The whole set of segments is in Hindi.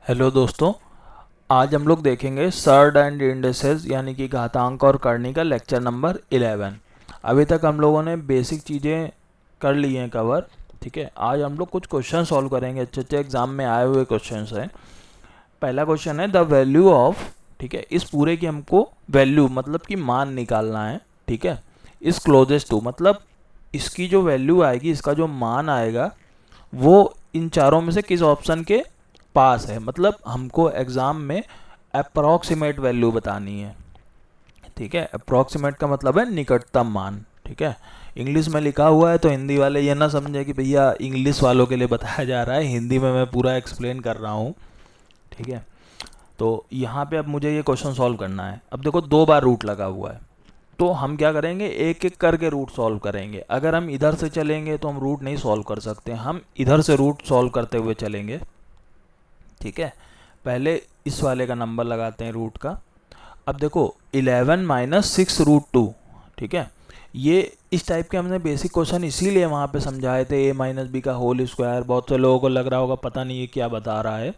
हेलो दोस्तों, आज हम लोग देखेंगे सर्ड एंड इंडिसेस यानी कि घातांक और करनी का लेक्चर नंबर 11। अभी तक हम लोगों ने बेसिक चीज़ें कर ली हैं कवर। ठीक है, आज हम लोग कुछ क्वेश्चन सॉल्व करेंगे, अच्छे अच्छे एग्जाम में आए हुए क्वेश्चंस हैं। पहला क्वेश्चन है द वैल्यू ऑफ, ठीक है, इस पूरे की हमको वैल्यू मतलब कि मान निकालना है। ठीक है, इस क्लोजेस्ट टू मतलब इसकी जो वैल्यू आएगी, इसका जो मान आएगा वो इन चारों में से किस ऑप्शन के पास है, मतलब हमको एग्ज़ाम में अप्रॉक्सीमेट वैल्यू बतानी है। ठीक है, अप्रॉक्सीमेट का मतलब है निकटतम मान। ठीक है, इंग्लिश में लिखा हुआ है तो हिंदी वाले ये ना समझे कि भैया इंग्लिश वालों के लिए बताया जा रहा है, हिंदी में मैं पूरा एक्सप्लेन कर रहा हूँ। ठीक है, तो यहाँ पे अब मुझे ये क्वेश्चन सॉल्व करना है। अब देखो दो बार रूट लगा हुआ है, तो हम क्या करेंगे, एक एक करके रूट सॉल्व करेंगे। अगर हम इधर से चलेंगे तो हम रूट नहीं सॉल्व कर सकते, हम इधर से रूट सॉल्व करते हुए चलेंगे। ठीक है, पहले इस वाले का नंबर लगाते हैं रूट का। अब देखो 11 माइनस 6 रूट 2। ठीक है, ये इस टाइप के हमने बेसिक क्वेश्चन इसीलिए वहाँ पे समझाए थे, ए माइनस बी का होल स्क्वायर। बहुत से लोगों को लग रहा होगा पता नहीं ये क्या बता रहा है।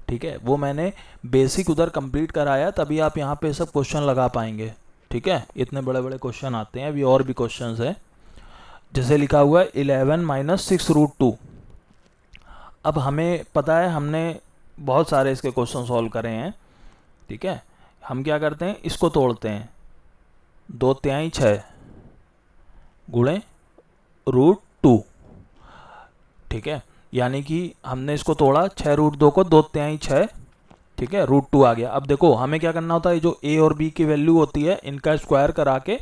ठीक है, वो मैंने बेसिक उधर कंप्लीट कराया, तभी आप यहाँ पे सब क्वेश्चन लगा पाएंगे। ठीक है, इतने बड़े बड़े क्वेश्चन आते हैं, अभी और भी क्वेश्चन है। जैसे लिखा हुआ है 11 माइनस 6 रूट 2। अब हमें पता है, हमने बहुत सारे इसके क्वेश्चन सॉल्व करे हैं। ठीक है, हम क्या करते हैं, इसको तोड़ते हैं। 2×6 गुणे रूट 2। ठीक है, यानी कि हमने इसको तोड़ा 6 रूट 2 को, 2×6। ठीक है, रूट 2 आ गया। अब देखो हमें क्या करना होता है, जो ए और बी की वैल्यू होती है इनका स्क्वायर करा के,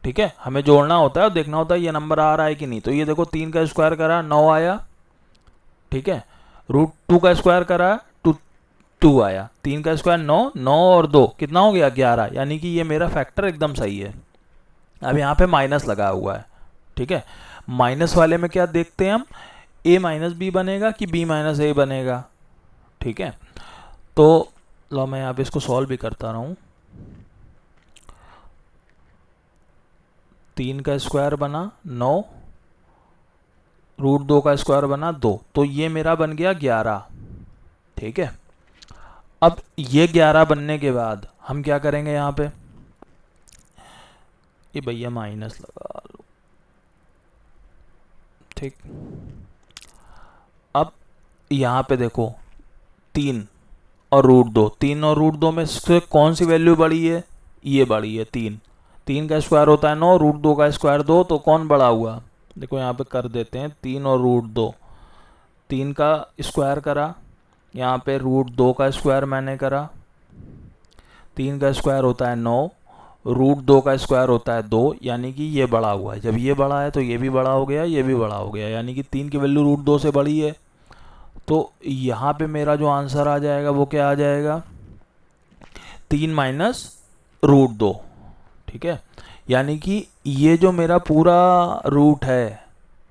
ठीक है, हमें जोड़ना होता है और देखना होता है ये नंबर आ रहा है कि नहीं। तो ये देखो 3 का स्क्वायर करा 9 आया। ठीक है, रूट 2 का स्क्वायर करा 2 आया। 3 का स्क्वायर 9, 9 और 2 कितना हो गया 11, यानी कि ये मेरा फैक्टर एकदम सही है। अब यहाँ पे माइनस लगा हुआ है। ठीक है, माइनस वाले में क्या देखते हैं हम, a माइनस बी बनेगा कि b माइनस ए बनेगा। ठीक है, तो लो मैं यहाँ पे इसको सॉल्व भी करता रहा हूँ। 3 का स्क्वायर बना 9, रूट 2 का स्क्वायर बना 2, तो ये मेरा बन गया 11। ठीक है, अब ये 11 बनने के बाद हम क्या करेंगे, यहाँ पे ये भैया माइनस लगा लो। ठीक, अब यहाँ पे देखो 3 और रूट 2, 3 और रूट 2 में से कौन सी वैल्यू बड़ी है, ये बड़ी है 3। 3 का स्क्वायर होता है 9, रूट 2 का स्क्वायर 2, तो कौन बड़ा हुआ। देखो यहाँ पे कर देते हैं 3 और रूट 2। 3 का स्क्वायर करा, यहाँ पे रूट 2 का स्क्वायर मैंने करा। 3 का स्क्वायर होता है 9, रूट 2 का स्क्वायर होता है 2, यानी कि ये बड़ा हुआ है। जब ये बड़ा है तो ये भी बड़ा हो गया, ये भी बड़ा हो गया, यानी कि 3 की वैल्यू रूट 2 से बड़ी है। तो यहाँ पे मेरा जो आंसर आ जाएगा वो क्या आ जाएगा, 3 माइनस रूट 2। ठीक है, यानी कि ये जो मेरा पूरा रूट है,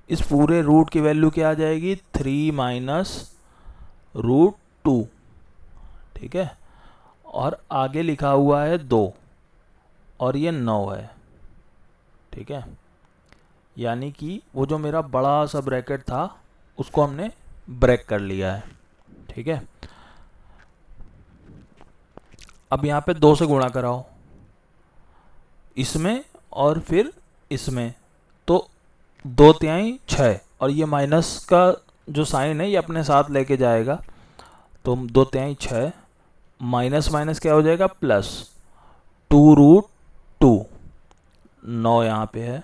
इस पूरे रूट की वैल्यू क्या आ जाएगी, 3 माइनस रूट 2। ठीक है, और आगे लिखा हुआ है 2 और ये 9 है। ठीक है, यानी कि वो जो मेरा बड़ा सा ब्रैकेट था उसको हमने ब्रेक कर लिया है। ठीक है, अब यहाँ पे 2 से गुणा कराओ, इसमें और फिर इसमें, तो 2×6, और ये माइनस का जो साइन है ये अपने साथ लेके जाएगा, तो 2×6 माइनस माइनस क्या हो जाएगा प्लस 2 रूट 2। 9 यहाँ पे है,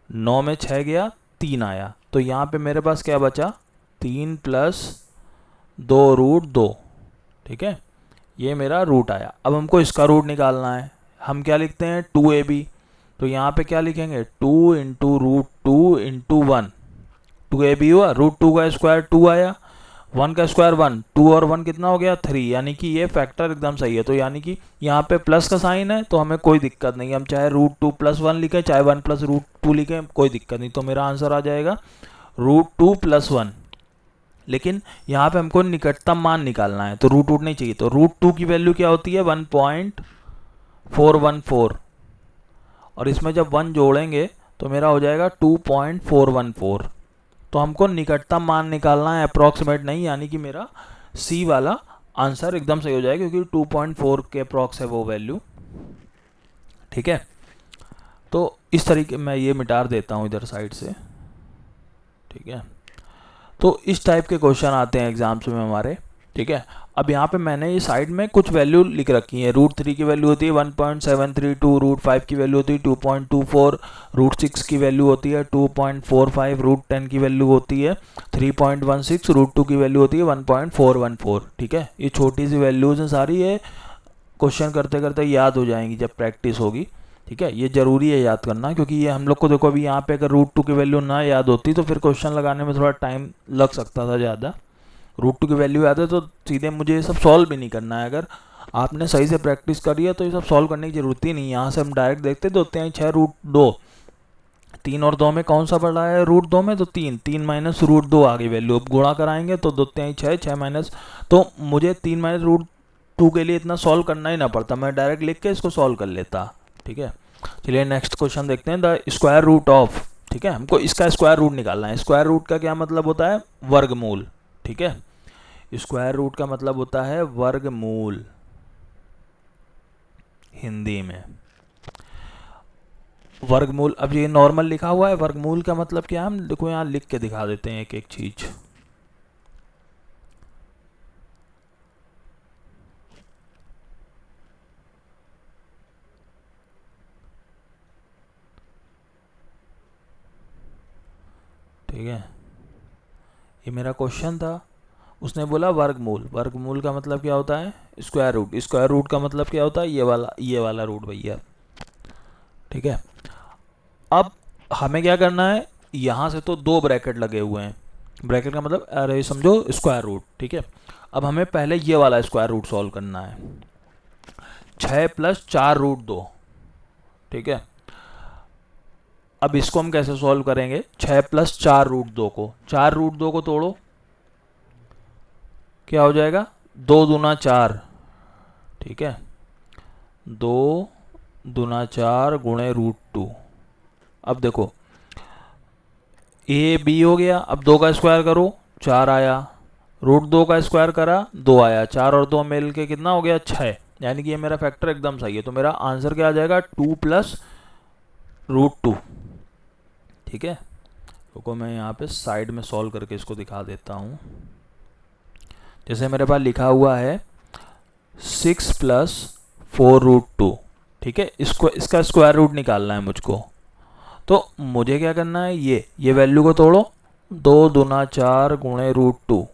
9 में 6 गया 3 आया, तो यहाँ पे मेरे पास क्या बचा, 3 प्लस 2 रूट 2। ठीक है, ये मेरा रूट आया। अब हमको इसका रूट निकालना है, हम क्या लिखते हैं 2ab, तो यहाँ पे क्या लिखेंगे 2 इंटू रूट 2 इंटू 1। 2ab हुआ, रूट 2 का स्क्वायर 2 आया, 1 का स्क्वायर 1, 2 और 1 कितना हो गया 3, यानी कि ये फैक्टर एकदम सही है। तो यानी कि यहाँ पे प्लस का साइन है तो हमें कोई दिक्कत नहीं, हम चाहे रूट 2 प्लस 1 लिखें, चाहे 1 प्लस रूट 2 लिखें, कोई दिक्कत नहीं। तो मेरा आंसर आ जाएगा रूट 2 प्लस 1। लेकिन यहाँ पे हमको निकटतम मान निकालना है तो रूट रूट नहीं चाहिए, तो रूट 2 की वैल्यू क्या होती है 1.414, और इसमें जब 1 जोड़ेंगे तो मेरा हो जाएगा 2.414। तो हमको निकटतम मान निकालना है, अप्रॉक्सीमेट नहीं, यानी कि मेरा सी वाला आंसर एकदम सही हो जाएगा क्योंकि 2.4 के अप्रॉक्स है वो वैल्यू। ठीक है, तो इस तरीके मैं ये मिटा देता हूँ इधर साइड से। ठीक है, तो इस टाइप के क्वेश्चन आते हैं एग्जाम्स में हमारे। ठीक है, अब यहाँ पे मैंने ये साइड में कुछ वैल्यू लिख रखी है। √3 की वैल्यू होती है 1.732, √5 की वैल्यू होती है 2.24, √6 की वैल्यू होती है 2.45, √10 की वैल्यू होती है 3.16, √2 की वैल्यू होती है 1.414। ठीक है, ये छोटी सी वैल्यूज हैं सारी, ये क्वेश्चन करते करते याद हो जाएंगी जब प्रैक्टिस होगी। ठीक है, ये ज़रूरी है याद करना, क्योंकि ये हम लोग को देखो अभी यहाँ पे अगर √2 की वैल्यू ना याद होती तो फिर क्वेश्चन लगाने में थोड़ा टाइम लग सकता था ज़्यादा। √2 की वैल्यू याद है तो सीधे मुझे ये सब सॉल्व भी नहीं करना है। अगर आपने सही से प्रैक्टिस करी है तो ये सब सॉल्व करने की ज़रूरत ही नहीं है। यहाँ से हम डायरेक्ट देखते 2×6 √2, 3 और 2 में कौन सा बड़ा है √2 में, तो 3 माइनस √2 आ गई वैल्यू। अब गुणा कराएंगे तो 2×6 6 माइनस, तो मुझे 3 माइनस √2 के लिए इतना सॉल्व करना ही ना पड़ता, मैं डायरेक्ट लिख के इसको सॉल्व कर लेता। ठीक है, चलिए नेक्स्ट क्वेश्चन देखते हैं। द स्क्वायर रूट ऑफ, ठीक है, हमको इसका स्क्वायर रूट निकालना है। स्क्वायर रूट का क्या मतलब होता है, वर्गमूल। ठीक है, स्क्वायर रूट का मतलब होता है वर्गमूल हिंदी में। वर्गमूल, अब ये नॉर्मल लिखा हुआ है, वर्गमूल का मतलब क्या है, हम देखो यहाँ लिख के दिखा देते हैं एक एक चीज। ठीक है, ये मेरा क्वेश्चन था, उसने बोला वर्गमूल। वर्गमूल का मतलब क्या होता है, स्क्वायर रूट। स्क्वायर रूट का मतलब क्या होता है, ये वाला रूट भैया। ठीक है, अब हमें क्या करना है, यहाँ से तो 2 ब्रैकेट लगे हुए हैं, ब्रैकेट का मतलब अरे समझो स्क्वायर रूट। ठीक है, अब हमें पहले ये वाला स्क्वायर रूट सॉल्व करना है, 6 + 4 √2। ठीक है, अब इसको हम कैसे सॉल्व करेंगे, 6 + 4 √2 को, 4 √2 को तोड़ो, क्या हो जाएगा, 2 दूना 4। ठीक है, 2 दूना 4 गुणे √2। अब देखो ए बी हो गया, अब 2 का स्क्वायर करो 4 आया, √2 का स्क्वायर करा 2 आया, 4 और 2 मिल के कितना हो गया 6, यानी कि ये मेरा फैक्टर एकदम सही है। तो मेरा आंसर क्या आ जाएगा, 2 + √2। ठीक है, रुको मैं यहाँ पे साइड में सॉल्व करके इसको दिखा देता हूँ। जैसे मेरे पास लिखा हुआ है 6 + 4 √2। ठीक है, इसका स्क्वायर रूट निकालना है मुझको, तो मुझे क्या करना है, ये वैल्यू को तोड़ो, 2 दूना 4 गुणे √2।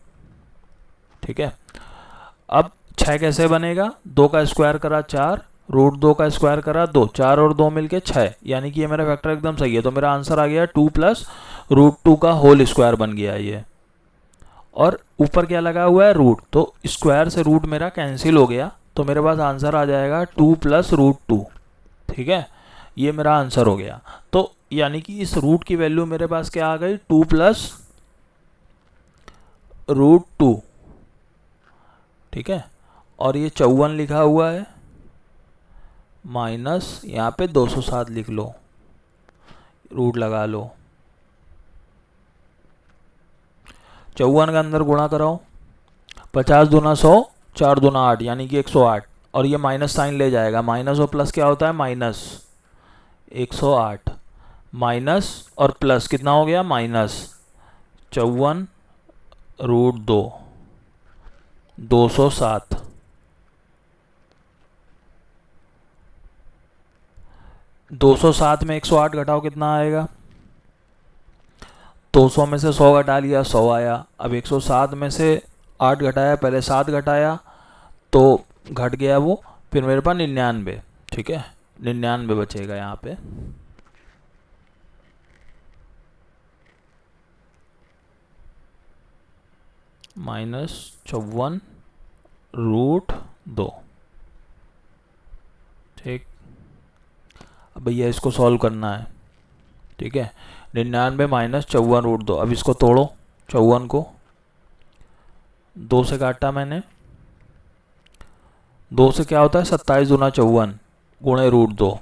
ठीक है, अब 6 कैसे बनेगा, 2 का स्क्वायर करा 4, √2 का स्क्वायर करा 2, 4 और 2 मिलके 6, यानी कि ये मेरा फैक्टर एकदम सही है। तो मेरा आंसर आ गया 2 + √2 का होल स्क्वायर बन गया ये, और ऊपर क्या लगा हुआ है, रूट, तो स्क्वायर से रूट मेरा कैंसिल हो गया, तो मेरे पास आंसर आ जाएगा 2 + √2। ठीक है, ये मेरा आंसर हो गया। तो यानी कि इस रूट की वैल्यू मेरे पास क्या आ गई, 2 + √2। ठीक है, और ये 54 लिखा हुआ है, माइनस यहाँ पे 207 लिख लो, रूट लगा लो, 54 का अंदर गुणा कराओ, 50 दूना 100, 4 दूना 8, यानी कि 108, और ये माइनस साइन ले जाएगा, माइनस और प्लस क्या होता है, माइनस 108, माइनस और प्लस कितना हो गया, माइनस 54 √2, 207। दो सौ सात में 108 घटाओ कितना आएगा, 200 में से 100 घटा लिया 100 आया। अब 107 में से 8 घटाया, पहले 7 घटाया तो घट गया वो, फिर मेरे पास 99। ठीक है, 99 बचेगा यहाँ पे। -54 √2। ठीक, अब भैया इसको सॉल्व करना है। ठीक है, 99 - 54 √2। अब इसको तोड़ो, 54 को 2 से काटा मैंने, 2 से क्या होता है, 27 दूना 54 गुणे √2।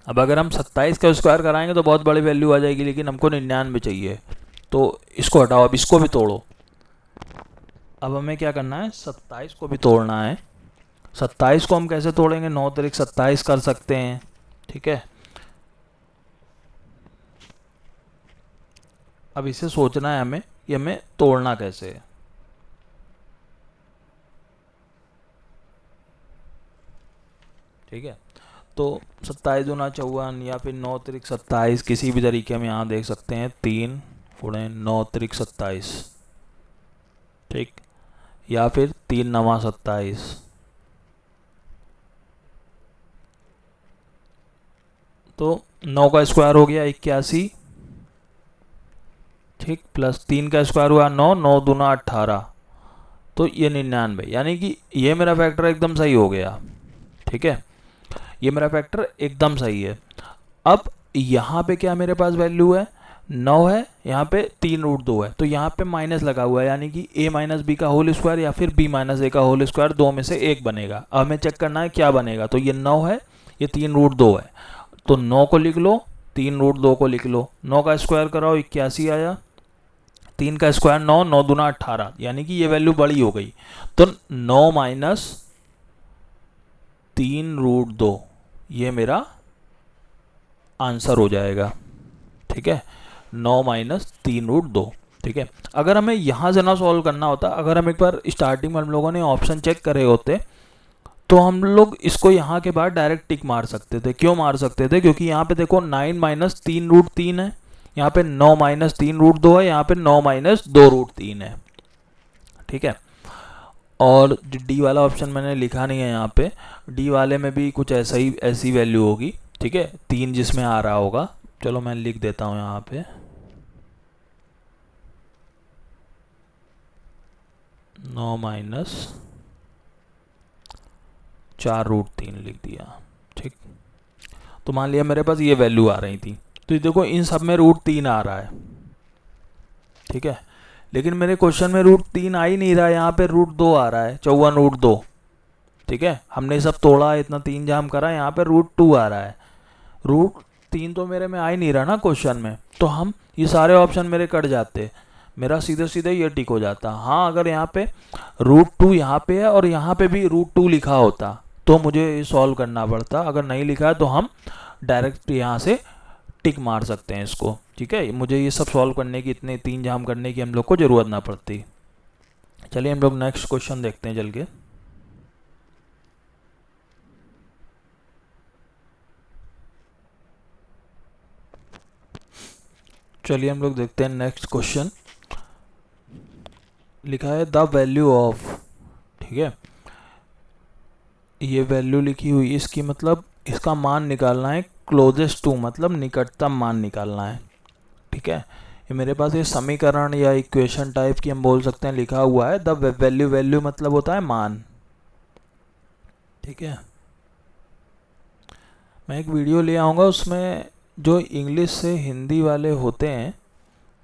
अब अगर हम 27 का स्क्वायर कराएंगे तो बहुत बड़ी वैल्यू आ जाएगी, लेकिन हमको 99 चाहिए, तो इसको हटाओ, अब इसको भी तोड़ो। अब हमें क्या करना है, 27 को भी तोड़ना है। 27 को हम कैसे तोड़ेंगे, 9 तरीक 27 कर सकते हैं, ठीक है। अब इसे सोचना है हमें कि हमें तोड़ना कैसे है। ठीक है, तो 27 दूना 54 या फिर 9 तरीक 27, किसी भी तरीके हम यहाँ देख सकते हैं। 3 गुणे 9 तरीक 27, ठीक, या फिर 3 नवा 27, तो 9 का स्क्वायर हो गया 81, ठीक, प्लस 3 का स्क्वायर हुआ 9, 9 दूना 18, तो ये 99, यानी कि ये मेरा फैक्टर एकदम सही हो गया। ठीक है, ये मेरा फैक्टर एकदम सही है। अब यहाँ पे क्या मेरे पास वैल्यू है, 9 है, यहाँ पे 3√2 है, तो यहाँ पे माइनस लगा हुआ है, यानी कि a माइनस बी का होल स्क्वायर या फिर b माइनस ए का होल स्क्वायर, दो में से एक बनेगा। अब हमें चेक करना है क्या बनेगा, तो ये 9 है, ये 3√2 है, तो 9 को लिख लो, 3√2 को लिख लो, 9 का स्क्वायर कराओ 81 आया, 3 का स्क्वायर 9, 9 दूना 18, यानी कि ये वैल्यू बड़ी हो गई, तो 9 माइनस 3√2 ये मेरा आंसर हो जाएगा। ठीक है, 9 माइनस 3√2। ठीक है, अगर हमें यहाँ से ना सॉल्व करना होता, अगर हम एक बार स्टार्टिंग में हम लोगों ने ऑप्शन चेक करे होते, तो हम लोग इसको यहाँ के बाद डायरेक्ट टिक मार सकते थे। क्यों मार सकते थे, क्योंकि यहाँ पे देखो 9 माइनस 3√3 है, यहाँ पे 9 माइनस 3√2 है, यहाँ पे 9 माइनस 2√3 है। ठीक है, और डी वाला ऑप्शन मैंने लिखा नहीं है यहाँ पे, डी वाले में भी कुछ ऐसा ही ऐसी वैल्यू होगी। ठीक है, 3 जिसमें आ रहा होगा, चलो मैं लिख देता हूँ यहाँ पे 9 माइनस 4√3 लिख दिया। ठीक, तो मान लिया मेरे पास ये वैल्यू आ रही थी, तो ये देखो इन सब में √3 आ रहा है। ठीक है, लेकिन मेरे क्वेश्चन में √3 आ ही नहीं रहा है, यहाँ पे √2 आ रहा है, 54√2। ठीक है, हमने सब तोड़ा, इतना 3 जाम करा, यहाँ पे √2 आ रहा है, √3 तो मेरे में आ ही नहीं रहा ना क्वेश्चन में, तो हम ये सारे ऑप्शन मेरे कट जाते, मेरा सीधे सीधे ये टिक हो जाता। हाँ, अगर यहाँ पे √2 यहाँ पे है और यहाँ पे भी √2 लिखा होता तो मुझे सॉल्व करना पड़ता, अगर नहीं लिखा है तो हम डायरेक्ट यहाँ से टिक मार सकते हैं इसको। ठीक है, मुझे ये सब सॉल्व करने की, इतने 3 जाम करने की हम लोग को ज़रूरत ना पड़ती। चलिए हम लोग नेक्स्ट क्वेश्चन देखते हैं चल के। चलिए हम लोग देखते हैं नेक्स्ट क्वेश्चन। लिखा है द वैल्यू ऑफ, ठीक है, ये वैल्यू लिखी हुई, इसकी मतलब इसका मान निकालना है, क्लोजेस्ट टू मतलब निकटतम मान निकालना है। ठीक है, ये मेरे पास ये समीकरण या इक्वेशन टाइप की हम बोल सकते हैं लिखा हुआ है। द वैल्यू, वैल्यू मतलब होता है मान। ठीक है, मैं एक वीडियो ले आऊँगा, उसमें जो इंग्लिश से हिंदी वाले होते हैं,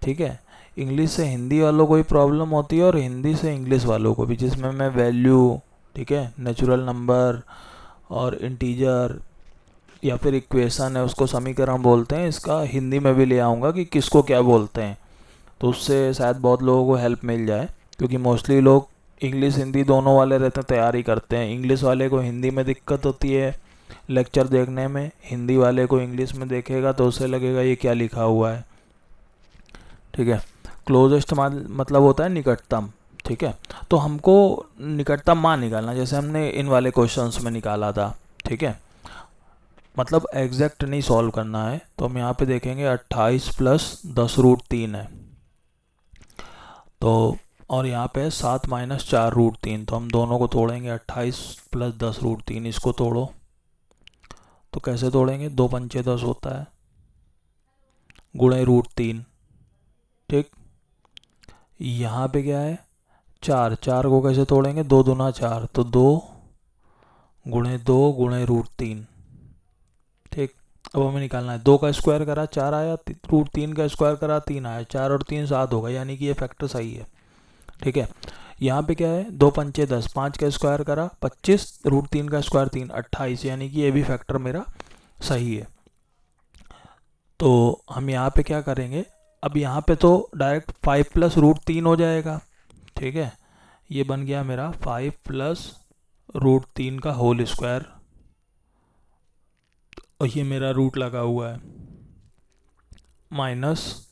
ठीक है, इंग्लिश से हिंदी वालों को भी प्रॉब्लम होती है और हिंदी से इंग्लिश वालों को भी, जिसमें मैं वैल्यू, ठीक है, नेचुरल नंबर और इंटीजर या फिर इक्वेशन है उसको समीकरण बोलते हैं, इसका हिंदी में भी ले आऊँगा कि किसको क्या बोलते हैं, तो उससे शायद बहुत लोगों को हेल्प मिल जाए, क्योंकि मोस्टली लोग इंग्लिश हिंदी दोनों वाले रहते हैं, तैयारी करते हैं। इंग्लिश वाले को हिंदी में दिक्कत होती है लेक्चर देखने में, हिंदी वाले को इंग्लिश में देखेगा तो उसे लगेगा ये क्या लिखा हुआ है। ठीक है, क्लोजेस्ट मतलब होता है निकटतम। ठीक है, तो हमको निकटतम मान निकालना, जैसे हमने इन वाले क्वेश्चंस में निकाला था। ठीक है, मतलब एग्जैक्ट नहीं सॉल्व करना है, तो हम यहाँ पे देखेंगे 28 प्लस 10√3 है, तो और यहाँ पे 7 माइनस 4√3, तो हम दोनों को तोड़ेंगे, 28 प्लस 10√3, इसको तोड़ो, तो कैसे तोड़ेंगे, 2 पंचे 10 होता है, गुणे √3। ठीक, यहाँ पे क्या है 4, 4 को कैसे तोड़ेंगे, 2 दूना 4, तो 2 गुणे 2 गुणे √3। ठीक, अब हमें निकालना है, 2 का स्क्वायर करा 4 आया, √3 का स्क्वायर करा 3 आया, 4 और 3 7 होगा, यानी कि ये फैक्टर सही है। ठीक है, यहाँ पे क्या है 2 पंचे 10, 5 का स्क्वायर करा 25, √3 का स्क्वायर 3, 28, यानी कि ये भी फैक्टर मेरा सही है। तो हम यहाँ पे क्या करेंगे, अब यहाँ पे तो डायरेक्ट 5 प्लस रूट 3 हो जाएगा, ठीक है। ये बन गया मेरा 5 प्लस रूट 3 का होल स्क्वायर, और ये मेरा रूट लगा हुआ है माइनस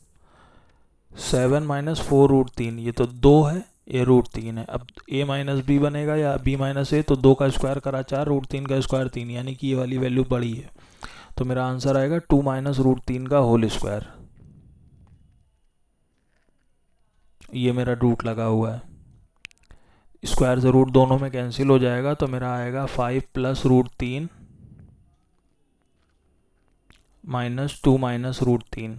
7 माइनस 4 रूट 3, ये तो 2 है, ये रूट 3 है। अब a माइनस बी बनेगा या b माइनस ए, तो 2 का स्क्वायर करा 4, रूट 3 का स्क्वायर 3, यानी कि ये वाली वैल्यू बड़ी है। तो मेरा आंसर आएगा 2 माइनस रूट 3 का होल स्क्वायर। ये मेरा रूट लगा हुआ है, स्क्वायर से रूट दोनों में कैंसिल हो जाएगा, तो मेरा आएगा 5 plus root 3 minus 2 minus root 3।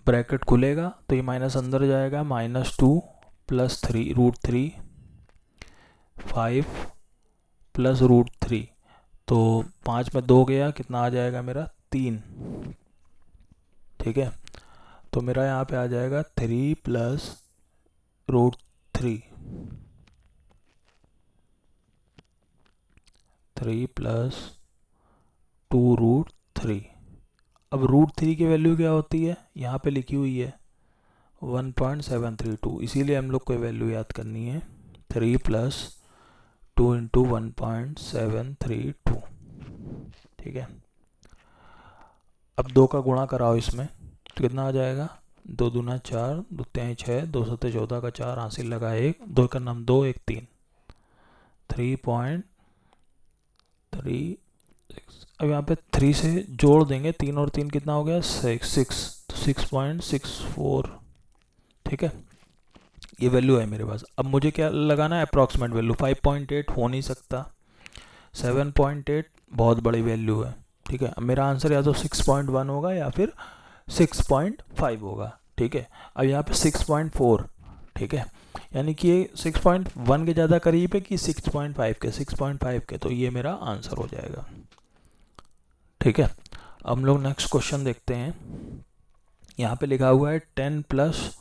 Bracket खुलेगा तो ये माइनस अंदर जाएगा, minus 2 plus 3 root 3 5 plus root 3, तो 5 में 2 गया, कितना आ जाएगा मेरा 3, ठीक है। तो मेरा यहाँ पे आ जाएगा 3 प्लस रूट 3, 3 प्लस 2 रूट 3। अब रूट 3 की वैल्यू क्या होती है, यहाँ पे लिखी हुई है 1.732, इसीलिए हम लोग को वैल्यू याद करनी है 3 प्लस 2 इंटू 1.732, ठीक है। अब 2 का गुणा कराओ इसमें, तो कितना आ जाएगा, 2 दूना 4, 2 तिहाई 6, 2 सत्ते 14 का 4, हासिल लगा 1, 2 का नाम 2, 1 3, 3.36। अब यहाँ पे 3 से जोड़ देंगे, 3 और 3 कितना हो गया 6, तो 6.64, ठीक है। ये वैल्यू है मेरे पास। अब मुझे क्या लगाना है, अप्रॉक्सीमेट वैल्यू। 5.8 हो नहीं सकता, 7.8 बहुत बड़ी वैल्यू है, ठीक है। अब मेरा आंसर या तो 6.1 होगा या फिर 6.5 होगा, ठीक है। अब यहाँ पे 6.4, ठीक है, यानी कि ये 6.1 के ज़्यादा करीब है कि 6.5 के, 6.5 के, तो ये मेरा आंसर हो जाएगा, ठीक है। अब हम लोग नेक्स्ट क्वेश्चन देखते हैं। यहाँ पे लिखा हुआ है 10 प्लस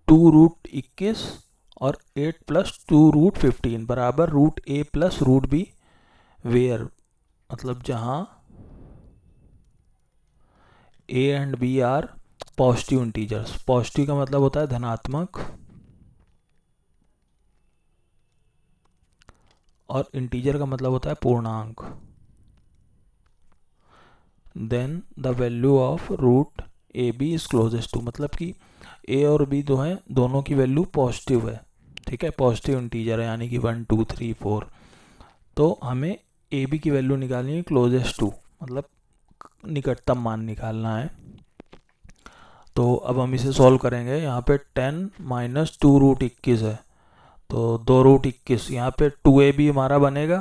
2 रूट 21 और 8 प्लस 2 रूट 15 बराबर root a plus root b where, मतलब जहाँ a and b are positive integers. Positive का मतलब होता है धनात्मक, और इंटीजर का मतलब होता है पूर्णांक। Then the value of root a b is closest to, मतलब कि ए और बी जो है दोनों की वैल्यू पॉजिटिव है, ठीक है, पॉजिटिव इंटीजर है, यानी कि 1 2 3 4। तो हमें ए बी की वैल्यू निकालनी है क्लोजेस्ट टू, मतलब निकटतम मान निकालना है। तो अब हम इसे सॉल्व करेंगे। यहाँ पे 10 माइनस 2 रूट 21 है, तो 2 रूट 21, यहाँ पे 2ab हमारा बनेगा,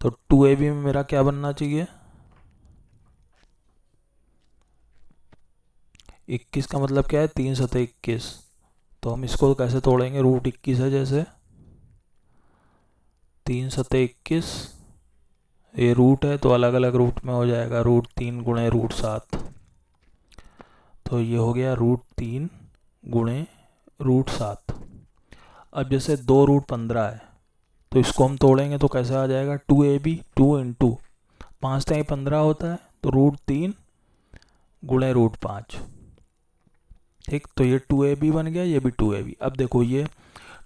तो 2ab में मेरा क्या बनना चाहिए, 21 का मतलब क्या है 3 सतह 21, तो हम इसको कैसे तोड़ेंगे, रूट 21 है जैसे 3 सतह 21, ये रूट है तो अलग अलग रूट में हो जाएगा, रूट 3 गुणे रूट 7, तो ये हो गया रूट 3 गुणे रूट 7। अब जैसे 2 रूट 15 है, तो इसको हम तोड़ेंगे तो कैसे आ जाएगा, 2ab 2 इंटू 5 टाइम 15 होता है, तो रूट 3 गुणे रूट 5, ठीक। तो ये 2ab बन गया, ये भी 2ab। अब देखो ये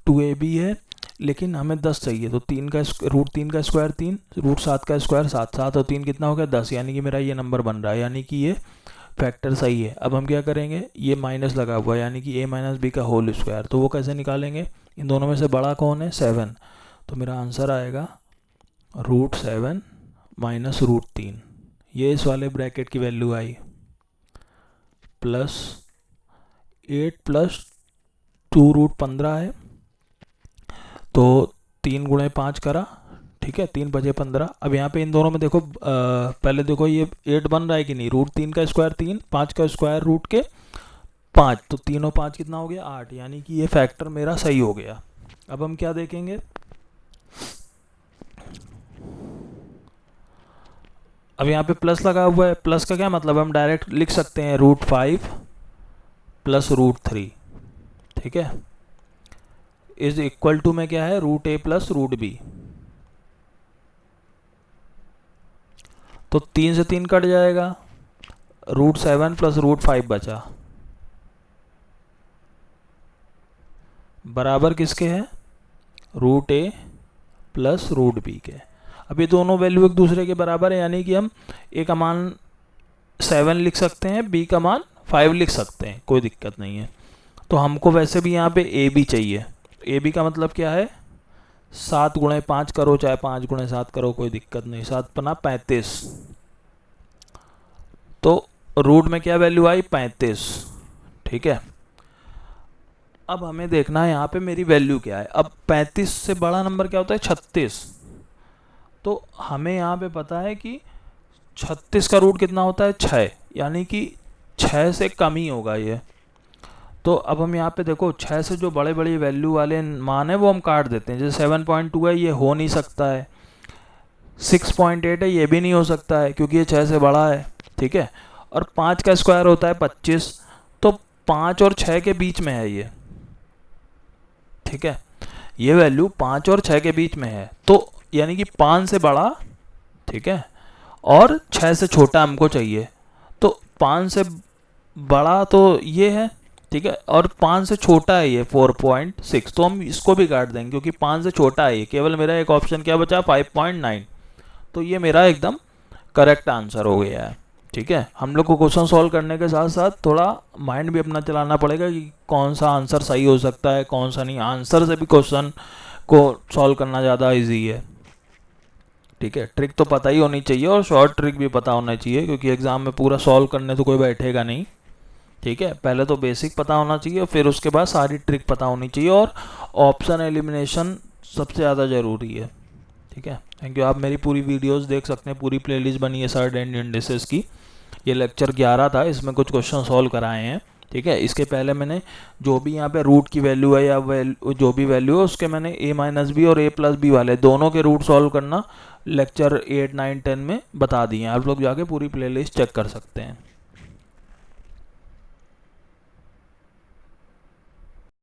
2ab है लेकिन हमें 10 चाहिए, तो 3 का रूट 3 का स्क्वायर 3, रूट 7 का स्क्वायर 7, 7 और 3 कितना हो गया 10, यानी कि मेरा ये नंबर बन रहा है, यानी कि ये फैक्टर सही है। अब हम क्या करेंगे, ये माइनस लगा हुआ है यानी कि a माइनस बी का होल स्क्वायर, तो वो कैसे निकालेंगे, इन दोनों में से बड़ा कौन है 7, तो मेरा आंसर आएगा रूट 7 माइनस रूट 3, ये इस वाले ब्रैकेट की वैल्यू आई, प्लस 8 प्लस 2 रूट 15 है, तो 3 गुणे 5 करा, ठीक है, 3 बजे 15। अब यहाँ पे इन दोनों में देखो पहले देखो ये 8 बन रहा है कि नहीं, रूट 3 का स्क्वायर 3, 5 का स्क्वायर रूट के 5, तो 3 और 5 कितना हो गया 8, यानी कि ये फैक्टर मेरा सही हो गया। अब हम क्या देखेंगे, अब यहाँ पे प्लस लगा हुआ है, प्लस का क्या मतलब, हम डायरेक्ट लिख सकते हैं रूट 5 प्लस रूट 3, ठीक है, इज इक्वल टू में क्या है root a plus root B, तो 3 से 3 कट जाएगा, √7 प्लस √5 बचा, बराबर किसके है? √a प्लस √b के। अब ये दोनों वैल्यू एक दूसरे के बराबर है, यानी कि हम a का मान 7 लिख सकते हैं, b का मान 5 लिख सकते हैं, कोई दिक्कत नहीं है। तो हमको वैसे भी यहाँ पे a b चाहिए। a b का मतलब क्या है? 7 गुणे 5 करो, चाहे 5 गुणे 7 करो, कोई दिक्कत नहीं। 7 पना 35, तो रूट में क्या वैल्यू आई? 35। ठीक है, अब हमें देखना है यहाँ पे मेरी वैल्यू क्या है। अब 35 से बड़ा नंबर क्या होता है? 36। तो हमें यहाँ पे पता है कि 36 का रूट कितना होता है? 6, यानी कि 6 से कम ही होगा ये। तो अब हम यहाँ पे देखो 6 से जो बड़े बड़े वैल्यू वाले मान है वो हम काट देते हैं। जैसे 7.2 है, ये हो नहीं सकता है। 6.8 है, ये भी नहीं हो सकता है क्योंकि ये 6 से बड़ा है। ठीक है, और 5 का स्क्वायर होता है 25, तो 5 और 6 के बीच में है ये। ठीक है, ये वैल्यू 5 और 6 के बीच में है, तो यानी कि 5 से बड़ा, ठीक है, और 6 से छोटा हमको चाहिए। तो 5 से बड़ा तो ये है, ठीक है, और 5 से छोटा है ये 4.6, तो हम इसको भी काट देंगे क्योंकि 5 से छोटा है ये। केवल मेरा एक ऑप्शन क्या बचा? 5.9। तो ये मेरा एकदम करेक्ट आंसर हो गया है। ठीक है, हम लोग को क्वेश्चन सॉल्व करने के साथ साथ थोड़ा माइंड भी अपना चलाना पड़ेगा कि कौन सा आंसर सही हो सकता है, कौन सा नहीं। आंसर से भी क्वेश्चन को सॉल्व करना ज़्यादा इजी है। ठीक है, ट्रिक तो पता ही होनी चाहिए और शॉर्ट ट्रिक भी पता होना चाहिए, क्योंकि एग्जाम में पूरा सॉल्व करने तो कोई बैठेगा नहीं। ठीक है, पहले तो बेसिक पता होना चाहिए और फिर उसके बाद सारी ट्रिक पता होनी चाहिए, और ऑप्शन एलिमिनेशन सबसे ज़्यादा ज़रूरी है। ठीक है, थैंक यू। आप मेरी पूरी वीडियोस देख सकते हैं, पूरी प्लेलिस्ट बनी है सर्ड एंड इंडिसेस की। ये लेक्चर 11 था, इसमें कुछ क्वेश्चन सॉल्व कराए हैं। ठीक है, इसके पहले मैंने जो भी यहाँ पे रूट की वैल्यू है या जो भी वैल्यू है उसके मैंने a-b और a+b वाले दोनों के रूट सॉल्व करना लेक्चर 8, 9, 10 में बता दिए हैं। आप लोग जाके पूरी प्लेलिस्ट चेक कर सकते हैं।